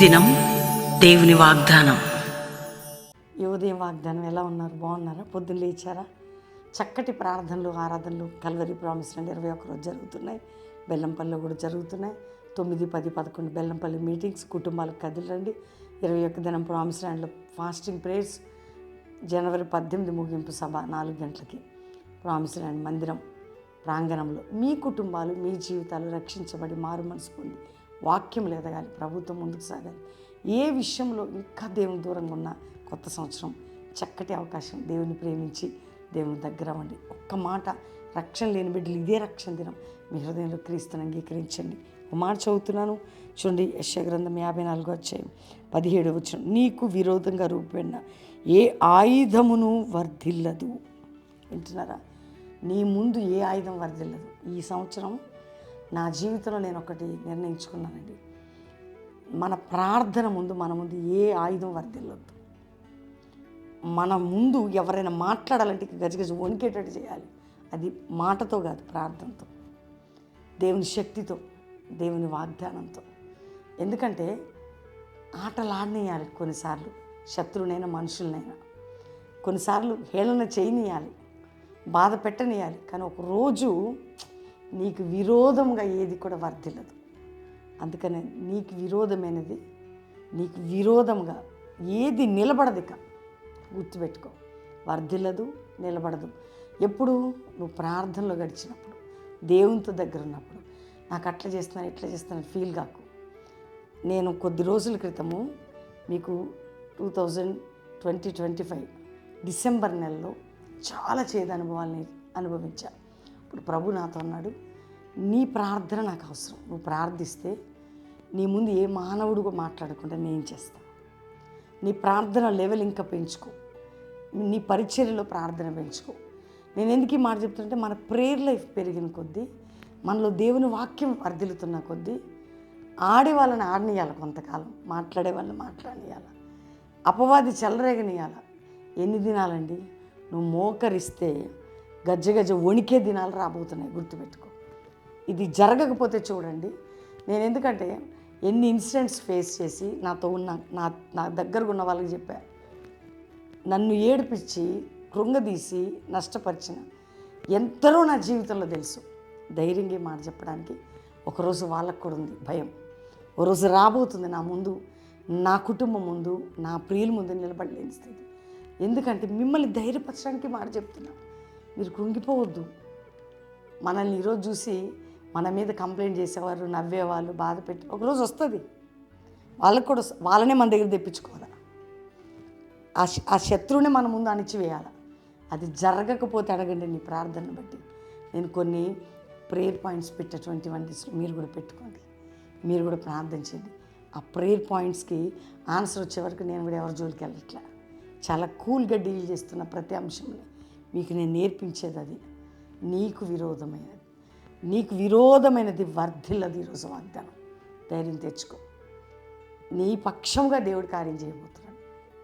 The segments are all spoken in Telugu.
దినం దేవుని వాగ్దానం. ఈ ఉదయం వాగ్దానం ఎలా ఉన్నారు? బాగున్నారా? పొద్దున్న లేచారా? చక్కటి ప్రార్థనలు, ఆరాధనలు కల్వరి ప్రామిస్ ల్యాండ్ 21 రోజు జరుగుతున్నాయి. బెల్లంపల్లిలో కూడా జరుగుతున్నాయి. 9, 10, 11 బెల్లంపల్లి మీటింగ్స్. కుటుంబాలకు కదిలిరండి. 21 దినం ప్రామిస్ ల్యాండ్లో ఫాస్టింగ్ ప్రేయర్స్. జనవరి 18 ముగింపు సభ 4 గంటలకి ప్రామిస్ ల్యాండ్ మందిరం ప్రాంగణంలో మీ కుటుంబాలు, మీ జీవితాలు రక్షించబడి మారు మనసు పొంది వాక్యం ఎదగాలి, ప్రభుత్వం ముందుకు సాగాలి. ఏ విషయంలో ఇంకా దేవుని దూరంగా ఉన్న కొత్త సంవత్సరం చక్కటి అవకాశం. దేవుని ప్రేమించి దేవుని దగ్గర అవ్వండి. ఒక్క మాట, రక్షణ లేని బిడ్డలు ఇదే రక్షణ దినం. మీ హృదయంలో క్రీస్తుని అంగీకరించండి. ఒక మాట చదువుతున్నాను చూడండి. యెషయా గ్రంథం 54వ అధ్యాయం 17వ వచనం. నీకు విరోధంగా రూపొందిన ఏ ఆయుధమును వర్ధిల్లదు. వింటున్నారా? నీ ముందు ఏ ఆయుధం వర్ధిల్లదు. ఈ సంవత్సరం నా జీవితంలో నేను ఒకటి నిర్ణయించుకున్నానండి. మన ప్రార్థన ముందు, మన ముందు ఏ ఆయుధం వర్ధిల్లొద్దు. మన ముందు ఎవరైనా మాట్లాడాలంటే గజగజ వణికేటట్టు చేయాలి. అది మాటతో కాదు, ప్రార్థనతో, దేవుని శక్తితో, దేవుని వాగ్దానంతో. ఎందుకంటే ఆటలాడనియాలి. కొన్నిసార్లు శత్రువునైనా మనుషులనైనా కొన్నిసార్లు హేళన చేయనియాలి, బాధ పెట్టనియాలి. కానీ ఒకరోజు నీకు విరోధంగా ఏది కూడా వర్ధిల్లదు. అందుకనే నీకు విరోధమైనది, నీకు విరోధంగా ఏది నిలబడదు. ఇక గుర్తుపెట్టుకో, వర్ధిల్లదు, నిలబడదు. ఎప్పుడు నువ్వు ప్రార్థనలో గడిచినప్పుడు, దేవునితో దగ్గర ఉన్నప్పుడు, నాకు అట్లా చేస్తున్నాను ఇట్లా చేస్తున్నాను ఫీల్ కాకు. నేను కొద్ది రోజుల క్రితము మీకు 2025 డిసెంబర్ నెలలో చాలా చేదు అనుభవాలని అనుభవించా. ఇప్పుడు ప్రభు నాతో అన్నాడు, నీ ప్రార్థన నాకు అవసరం. నువ్వు ప్రార్థిస్తే నీ ముందు ఏ మానవుడిగా మాట్లాడకుండా నేను చేస్తాను. నీ ప్రార్థన లెవెల్ ఇంకా పెంచుకో, నీ పరిచర్యలో ప్రార్థన పెంచుకో. నేను ఎందుకు ఈ మాట చెప్తుంటే, మన ప్రేయర్ లైఫ్ పెరిగిన కొద్దీ, మనలో దేవుని వాక్యం వర్ధిల్లుతున్న కొద్దీ ఆడే వాళ్ళని ఆడనియాలి, కొంతకాలం మాట్లాడే వాళ్ళని మాట్లాడనియాలి, అపవాది చెలరేగనియాల. ఎన్ని దినాలండి? నువ్వు మోకరిస్తే గజ్జగజ్జ వణికే దినాలు రాబోతున్నాయి. గుర్తుపెట్టుకో. ఇది జరగకపోతే చూడండి. నేను ఎందుకంటే ఎన్ని ఇన్సిడెంట్స్ ఫేస్ చేసి నాతో ఉన్న నా దగ్గరకు ఉన్న వాళ్ళకి చెప్పా. నన్ను ఏడిపించి కృంగదీసి నష్టపరిచిన ఎంతలో నా జీవితంలో తెలుసు. ధైర్యంగా మాట చెప్పడానికి ఒకరోజు వాళ్ళకు కూడా ఉంది భయం. ఓ రోజు రాబోతుంది నా ముందు, నా కుటుంబం ముందు, నా ప్రియుల ముందు నిలబడలేని స్థితి. ఎందుకంటే మిమ్మల్ని ధైర్యపరచడానికి మాట చెప్తున్నా. మీరు కృంగిపోవద్దు. మనల్ని ఈరోజు చూసి మన మీద కంప్లైంట్ చేసేవారు, నవ్వేవాళ్ళు, బాధ పెట్టి ఒకరోజు వస్తుంది. వాళ్ళకు కూడా వాళ్ళనే మన దగ్గర తెప్పించుకోవాలి. ఆ శత్రువుని మన ముందు అణిచివేయాలి. అది జరగకపోతే అడగండి. నీ ప్రార్థనను బట్టి నేను కొన్ని ప్రేయర్ పాయింట్స్ పెట్టా 21 డేస్లో. మీరు కూడా పెట్టుకోండి, మీరు కూడా ప్రార్థన చేయండి. ఆ ప్రేయర్ పాయింట్స్కి ఆన్సర్ వచ్చే వరకు నేను కూడా ఎవరి జోలికి వెళ్ళట్లే. చాలా కూల్గా డీల్ చేస్తున్న ప్రతి అంశంలో మీకు నేను నేర్పించేది అది. నీకు విరోధమైనది, నీకు విరోధమైనది వర్ధిల్లదు. ఈరోజు వాగ్దానం. ధైర్యం తెచ్చుకో. నీ పక్షంగా దేవుడు కార్యం చేయబోతున్నాడు.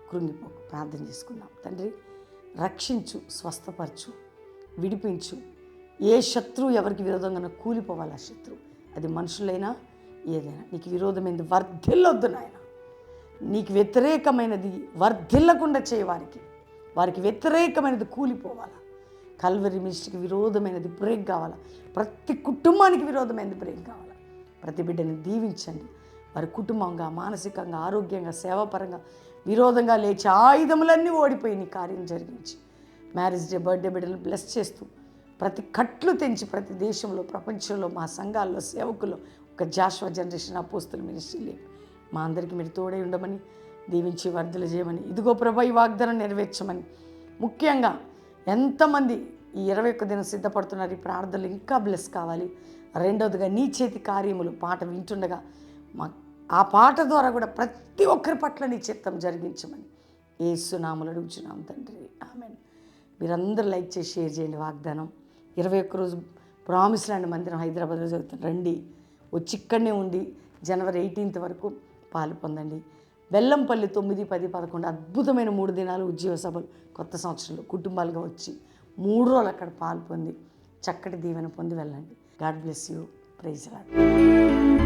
కృంగిపోకు. ప్రార్థన చేసుకుందాం. తండ్రి, రక్షించు, స్వస్థపరచు, విడిపించు. ఏ శత్రువు ఎవరికి విరోధంగా కూలిపోవాలి. ఆ శత్రువు అది మనుషులైనా ఏదైనా నీకు విరోధమైనది వర్ధిల్లొద్దు నాయన. నీకు వ్యతిరేకమైనది వర్ధిల్లకుండా చేయవారికి, వారికి వ్యతిరేకమైనది కూలిపోవాలా. కల్వరి మినిస్ట్రీకి విరోధమైనది బ్రేక్ కావాలా. ప్రతి కుటుంబానికి విరోధమైనది బ్రేక్ కావాలా. ప్రతి బిడ్డని దీవించండి. వారి కుటుంబంగా, మానసికంగా, ఆరోగ్యంగా, సేవాపరంగా విరోధంగా లేచే ఆయుధములన్నీ ఓడిపోయి నీ కార్యం జరిగించి మ్యారేజ్ డే, బర్త్డే బిడ్డలను బ్లెస్ చేస్తూ ప్రతి కట్లు తెంచి ప్రతి దేశంలో, ప్రపంచంలో, మా సంఘాల్లో, సేవకుల్లో ఒక జాషువా జనరేషన్ అపోస్తల మినిస్ట్రీ లేదు. మా అందరికీ మీరు తోడై ఉండమని, దీవించి వర్ధలు చేయమని, ఇదిగో ప్రభా ఈ వాగ్దానం నెరవేర్చమని. ముఖ్యంగా ఎంతమంది ఈ 21 దినం సిద్ధపడుతున్నారు, ఈ ప్రార్థనలు ఇంకా బ్లెస్ కావాలి. రెండవదిగా నీ చేతి కార్యములు పాట వింటుండగా ఆ పాట ద్వారా కూడా ప్రతి ఒక్కరి పట్ల నీ చిత్తం జరిగించమని యేసు నామములో అడుగుచున్నాం తండ్రి, ఆమేన్. మీరందరూ లైక్ చేసి షేర్ చేయండి. వాగ్దానం 21 రోజు ప్రామిస్ ల్యాండ్ మందిరం హైదరాబాద్లో జరుగుతుంది. రండి, వచ్చి ఇక్కడనే ఉండి జనవరి 18 వరకు పాలు పొందండి. బెల్లంపల్లి 9, 10, 11 అద్భుతమైన 3 దినాలు ఉద్యోగ సభలు కొత్త సంవత్సరంలో కుటుంబాలుగా వచ్చి 3 రోజులు అక్కడ పాలు పొంది చక్కటి దీవెన పొంది వెళ్ళండి. God bless you. Praise lord.